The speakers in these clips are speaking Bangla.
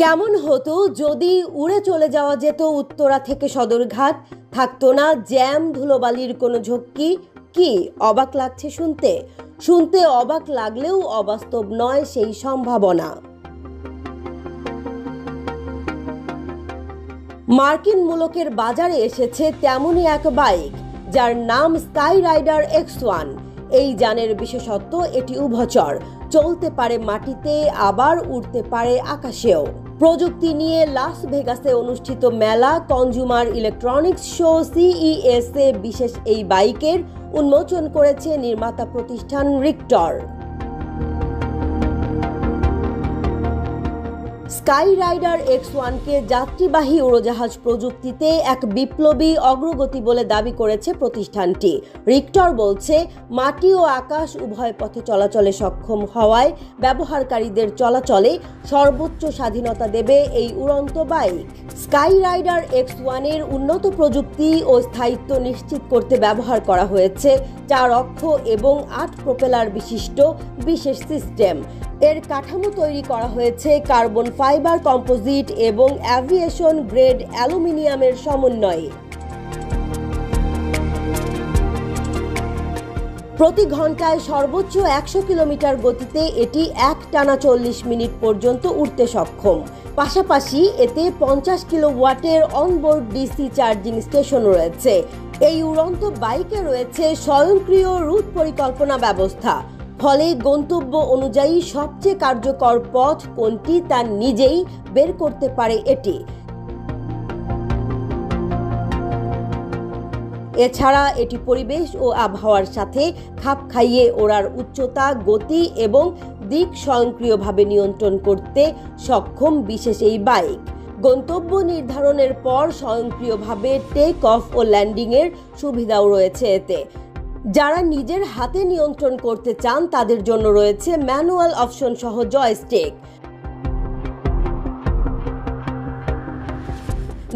কেমন হতো যদি উড়ে চলে যাওয়া যেত উত্তরা থেকে সদরঘাট, থাকতো না জ্যাম ধুলোবালির কোনো ঝক্কি। কি অবাক লাগছে শুনতে শুনতে অবাক লাগলেও অবাস্তব নয় সেই সম্ভাবনা। মার্কিন মুলুকের বাজারে এসেছে তেমনই এক বাইক, যার নাম স্কাই রাইডার X1। এই যানের বিশেষত্ব এটি উভচর, চলতে পারে মাটিতে আবার উড়তে পারে আকাশেও। প্রযুক্তি নিয়ে লাস ভেগাসে অনুষ্ঠিত মেলা কনজুমার ইলেকট্রনিক্স শো CES এ বিশেষ এই বাইকের উন্মোচন করেছে নির্মাতা প্রতিষ্ঠান রিক্টর। স্কাই রাইডার X1কে যাত্রীবাহী উড়োজাহাজ প্রযুক্তিতে এক বিপ্লবী অগ্রগতি বলে দাবি করেছে প্রতিষ্ঠানটি। রিক্টর বলছে, মাটি ও আকাশ উভয় পথে চলাচলে সক্ষম হওয়ায় ব্যবহারকারীদের চলাচলে সর্বোচ্চ স্বাধীনতা দেবে এই উড়ন্ত বাইক। স্কাই রাইডার X1-এর উন্নত প্রযুক্তি ও স্থায়িত্ব নিশ্চিত করতে ব্যবহার করা হয়েছে 4 অক্ষ এবং 8 প্রোপেলার বিশিষ্ট বিশেষ সিস্টেম। এর কাঠামো তৈরি করা হয়েছে কার্বন ফাইবার কম্পোজিট এবং অ্যাভিয়েশন গ্রেড অ্যালুমিনিয়ামের সমন্বয়ে। প্রতি ঘন্টায় সর্বোচ্চ 100 কিলোমিটার গতিতে এটি একটানা 40 মিনিট পর্যন্ত উড়তে সক্ষম। পাশাপাশি এতে 50 কিলোওয়াটের অনবোর্ড DC চার্জিং স্টেশন রয়েছে। এই উড়ন্ত বাইকে রয়েছে স্বয়ংক্রিয় রুট পরিকল্পনা ব্যবস্থা, ফলে গন্তব্য অনুযায়ী সবচেয়ে কার্যকর পথ কোনটি তা নিজেই বের করতে পারে এটি। এছাড়া এটি পরিবেশ ও আবহাওয়ার সাথে খাপ খাইয়ে ওড়ার উচ্চতা, গতি এবং দিক স্বয়ংক্রিয়ভাবে নিয়ন্ত্রণ করতে সক্ষম বিশেষ এই বাইক। গন্তব্য নির্ধারণের পর স্বয়ংক্রিয়ভাবে টেক অফ ও ল্যান্ডিংয়ের সুবিধাও রয়েছে এতে। যারা নিজের হাতে নিয়ন্ত্রণ করতে চান তাদের জন্য রয়েছে ম্যানুয়াল অপশন সহ জয়স্টিক।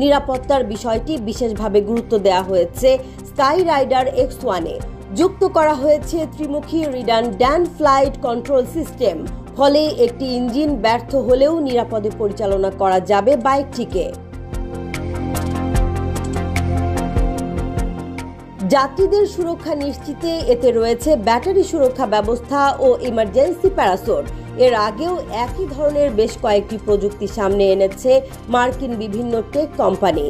নিরাপত্তার বিষয়টি বিশেষভাবে গুরুত্ব দেওয়া হয়েছে স্কাই রাইডার X1-এ। যুক্ত করা হয়েছে ত্রিমুখী রিডান্ড্যান্ট ফ্লাইট কন্ট্রোল সিস্টেম, ফলে একটি ইঞ্জিন ব্যর্থ হলেও নিরাপদে পরিচালনা করা যাবে বাইকটিকে। যাত্রীদের সুরক্ষা নিশ্চিতে এতে রয়েছে ব্যাটারি সুরক্ষা ব্যবস্থা ও ইমার্জেন্সি প্যারাসুট। এর আগেও একই ধরনের বেশ কয়েকটি প্রযুক্তি সামনে এনেছে মার্কিন বিভিন্ন টেক কোম্পানি,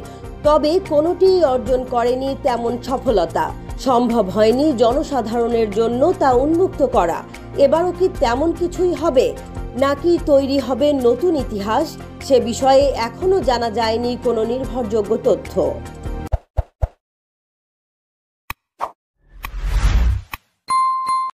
তবে কোনোটিই অর্জন করেনি তেমন সফলতা। সম্ভব হয়নি জনসাধারণের জন্য তা উন্মুক্ত করা। এবারও কি তেমন কিছুই হবে, নাকি তৈরি হবে নতুন ইতিহাস? সে বিষয়ে এখনো জানা যায়নি কোনো নির্ভরযোগ্য তথ্য।